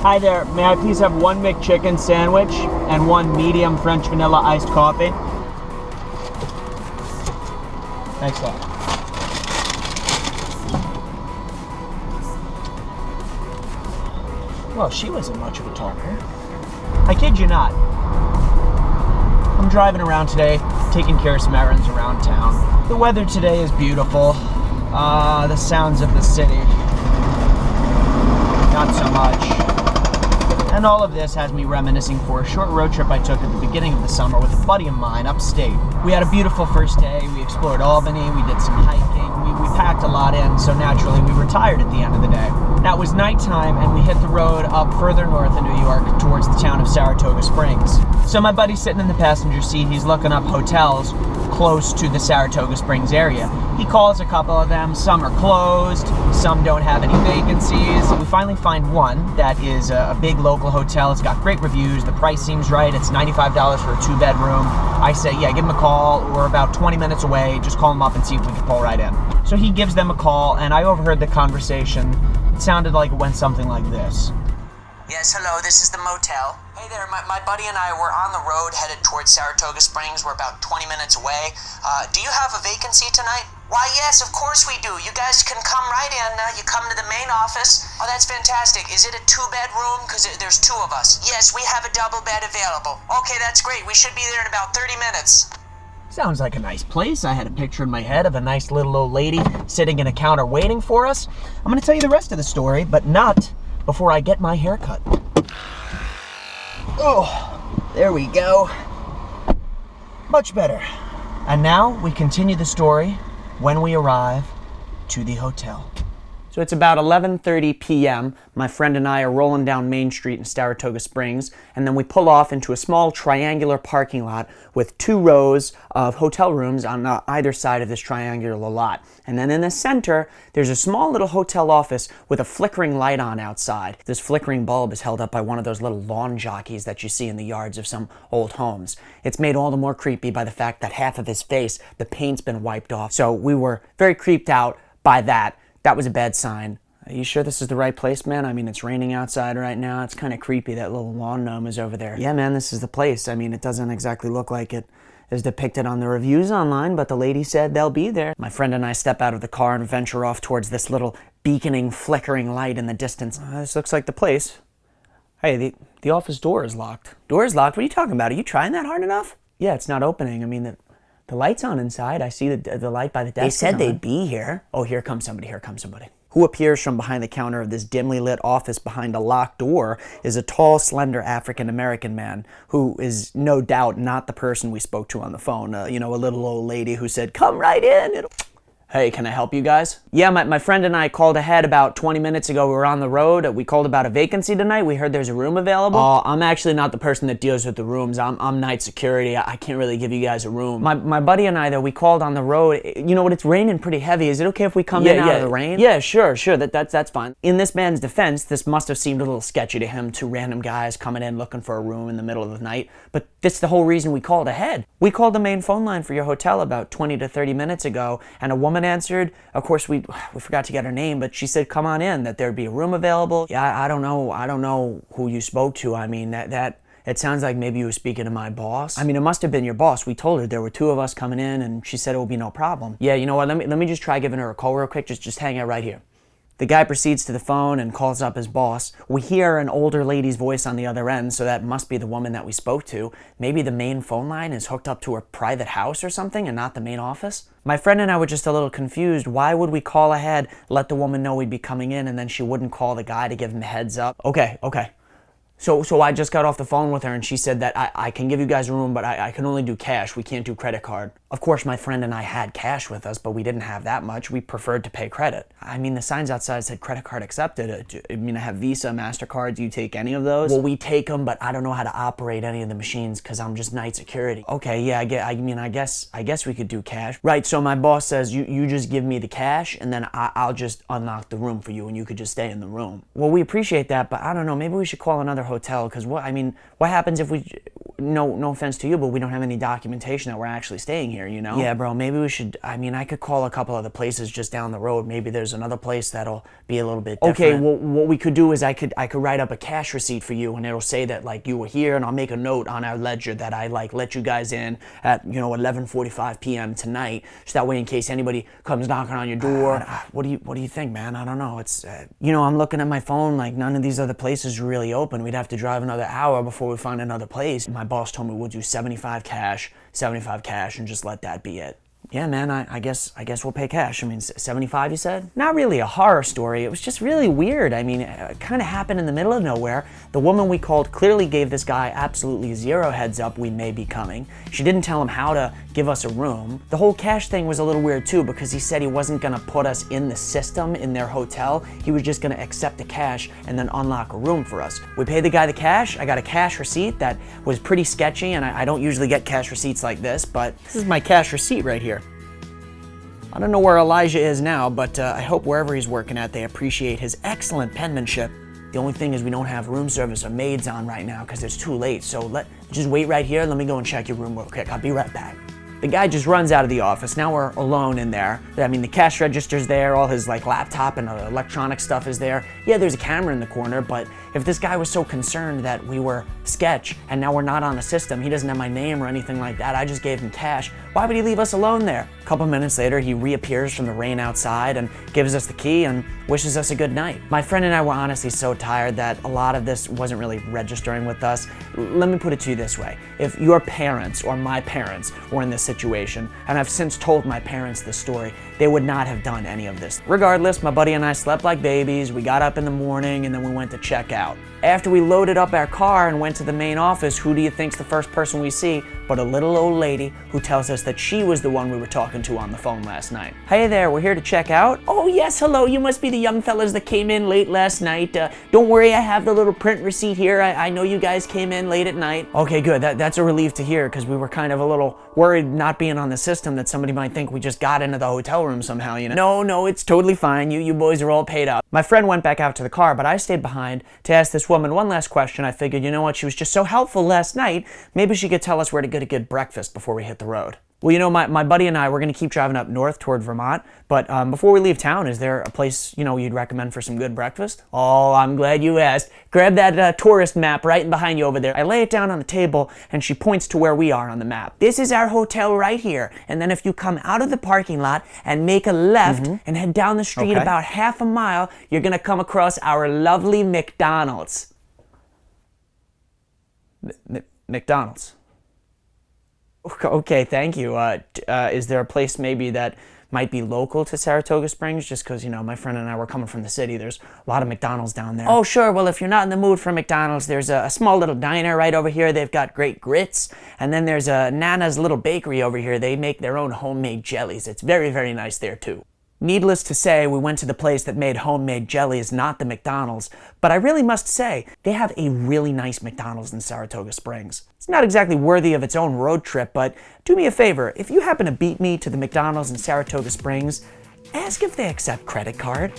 Hi there, may I please have one McChicken sandwich and one medium French vanilla iced coffee? Thanks a lot. Well, she wasn't much of a talker. I kid you not. I'm driving around today, taking care of some errands around town. The weather today is beautiful. The sounds of the city, not so much. And all of this has me reminiscing for a short road trip I took at the beginning of the summer with a buddy of mine upstate. We had a beautiful first day. We explored Albany, we did some hiking, we packed a lot in, so naturally we were tired at the end of the day. Now it was nighttime and we hit the road up further north in New York towards the town of Saratoga Springs. So my buddy's sitting in the passenger seat, he's looking up hotels close to the Saratoga Springs area. He calls a couple of them, some are closed, some don't have any vacancies. We finally find one that is a big local hotel. It's got great reviews, the price seems right, it's $95 for a 2-bedroom. I say, yeah, give him a call, we're about 20 minutes away, just call him up and see if we can pull right in. So he gives them a call and I overheard the conversation. It sounded like it went something like this. Yes, hello, this is the motel. Hey there, my buddy and I were on the road headed towards Saratoga Springs. We're about 20 minutes away. Do you have a vacancy tonight? Why, yes, of course we do. You guys can come right in. You come to the main office. Oh, that's fantastic. Is it a 2-bedroom? Because there's 2 of us. Yes, we have a double bed available. Okay, that's great. We should be there in about 30 minutes. Sounds like a nice place. I had a picture in my head of a nice little old lady sitting in a counter waiting for us. I'm going to tell you the rest of the story, but not before I get my hair cut. Oh, there we go. Much better. And now we continue the story when we arrive to the hotel. So it's about 11:30 p.m. My friend and I are rolling down Main Street in Saratoga Springs, and then we pull off into a small triangular parking lot with 2 rows of hotel rooms on either side of this triangular lot. And then in the center, there's a small little hotel office with a flickering light on outside. This flickering bulb is held up by one of those little lawn jockeys that you see in the yards of some old homes. It's made all the more creepy by the fact that half of his face, the paint's been wiped off. So we were very creeped out by that. That was a bad sign. Are you sure this is the right place, man? I mean, it's raining outside right now. It's kind of creepy. That little lawn gnome is over there. Yeah, man, this is the place. I mean, it doesn't exactly look like it is depicted on the reviews online, but the lady said they'll be there. My friend and I step out of the car and venture off towards this little beaconing, flickering light in the distance. This looks like the place. Hey, the office door is locked. Door is locked? What are you talking about? Are you trying that hard enough? Yeah, it's not opening. I mean, the light's on inside. I see the light by the desk. They said they'd be here. Oh, here comes somebody. Here comes somebody. Who appears from behind the counter of this dimly lit office behind a locked door is a tall, slender African-American man who is no doubt not the person we spoke to on the phone. A little old lady who said, come right in. Hey, can I help you guys? Yeah, my friend and I called ahead about 20 minutes ago. We were on the road. We called about a vacancy tonight. We heard there's a room available. I'm actually not the person that deals with the rooms. I'm night security. I can't really give you guys a room. My buddy and I, though, we called on the road. You know what? It's raining pretty heavy. Is it okay if we come in out of the rain? Yeah, sure. That's fine. In this man's defense, this must have seemed a little sketchy to him. 2 random guys coming in looking for a room in the middle of the night. But that's the whole reason we called ahead. We called the main phone line for your hotel about 20 to 30 minutes ago, and a woman answered. Of course, we forgot to get her name, but she said, come on in, that there'd be a room available. Yeah, I don't know who you spoke to. I mean, it sounds like maybe you were speaking to my boss. I mean, it must have been your boss. We told her there were 2 of us coming in, and she said it would be no problem. Yeah, you know what, let me just try giving her a call real quick. Just hang out right here. The guy proceeds to the phone and calls up his boss. We hear an older lady's voice on the other end, so that must be the woman that we spoke to. Maybe the main phone line is hooked up to her private house or something and not the main office? My friend and I were just a little confused. Why would we call ahead, let the woman know we'd be coming in, and then she wouldn't call the guy to give him a heads up? Okay. So I just got off the phone with her, and she said that I can give you guys a room, but I can only do cash. We can't do credit card. Of course, my friend and I had cash with us, but we didn't have that much. We preferred to pay credit. I mean, the signs outside said credit card accepted. I mean, I have Visa, MasterCard. Do you take any of those? Well, we take them, but I don't know how to operate any of the machines because I'm just night security. Okay, yeah, I guess we could do cash. Right, so my boss says you just give me the cash, and then I'll just unlock the room for you, and you could just stay in the room. Well, we appreciate that, but I don't know. Maybe we should call another hotel, because what happens if we no offense to you, but we don't have any documentation that we're actually staying here, you know? Yeah, bro, maybe we should, I mean, I could call a couple other places just down the road. Maybe there's another place that'll be a little bit different. Okay, well, what we could do is I could write up a cash receipt for you, and it'll say that, like, you were here, and I'll make a note on our ledger that I, like, let you guys in at, 11:45 p.m. tonight, so that way in case anybody comes knocking on your door. What do you think, man? I don't know. It's, I'm looking at my phone, like, none of these other places are really open. We'd have to drive another hour before we find another place. My boss told me we'll do 75 cash, and just let that be it. Yeah, man, I guess we'll pay cash. I mean, 75, you said? Not really a horror story. It was just really weird. I mean, it kind of happened in the middle of nowhere. The woman we called clearly gave this guy absolutely zero heads up we may be coming. She didn't tell him how to give us a room. The whole cash thing was a little weird too, because he said he wasn't gonna put us in the system in their hotel. He was just gonna accept the cash and then unlock a room for us. We paid the guy the cash. I got a cash receipt that was pretty sketchy, and I don't usually get cash receipts like this, but this is my cash receipt right here. I don't know where Elijah is now, but I hope wherever he's working at, they appreciate his excellent penmanship. The only thing is we don't have room service or maids on right now because it's too late. So just wait right here. Let me go and check your room real quick. I'll be right back. The guy just runs out of the office. Now we're alone in there. I mean, the cash register's there, all his laptop and electronic stuff is there. Yeah, there's a camera in the corner, but if this guy was so concerned that we were sketch and now we're not on the system, he doesn't have my name or anything like that, I just gave him cash, why would he leave us alone there? A couple minutes later, he reappears from the rain outside and gives us the key and wishes us a good night. My friend and I were honestly so tired that a lot of this wasn't really registering with us. Let me put it to you this way. If your parents or my parents were in this situation, and I've since told my parents this story, they would not have done any of this. Regardless, my buddy and I slept like babies. We got up in the morning and then we went to check out. After we loaded up our car and went to the main office, who do you think's the first person we see but a little old lady who tells us that she was the one we were talking to on the phone last night. Hey there, we're here to check out. Oh yes, hello, you must be the young fellas that came in late last night. Don't worry, I have the little print receipt here. I know you guys came in late at night. Okay, good, that's a relief to hear because we were kind of a little worried not being on the system that somebody might think we just got into the hotel room somehow, you know? No, it's totally fine. You boys are all paid up. My friend went back out to the car, but I stayed behind to ask this woman one last question. I figured, you know what, she was just so helpful last night, maybe she could tell us where to get a good breakfast before we hit the road. Well, my buddy and I, we're going to keep driving up north toward Vermont, but before we leave town, is there a place, you'd recommend for some good breakfast? Oh, I'm glad you asked. Grab that tourist map right behind you over there. I lay it down on the table, and she points to where we are on the map. This is our hotel right here, and then if you come out of the parking lot and make a left and head down the street about half a mile, you're going to come across our lovely McDonald's. McDonald's. Okay, thank you. Is there a place maybe that might be local to Saratoga Springs? Just because, my friend and I were coming from the city. There's a lot of McDonald's down there. Oh, sure. Well, if you're not in the mood for McDonald's, there's a small little diner right over here. They've got great grits. And then there's a Nana's little bakery over here. They make their own homemade jellies. It's very, very nice there, too. Needless to say, we went to the place that made homemade jellies, not the McDonald's, but I really must say, they have a really nice McDonald's in Saratoga Springs. It's not exactly worthy of its own road trip, but do me a favor, if you happen to beat me to the McDonald's in Saratoga Springs, ask if they accept credit card.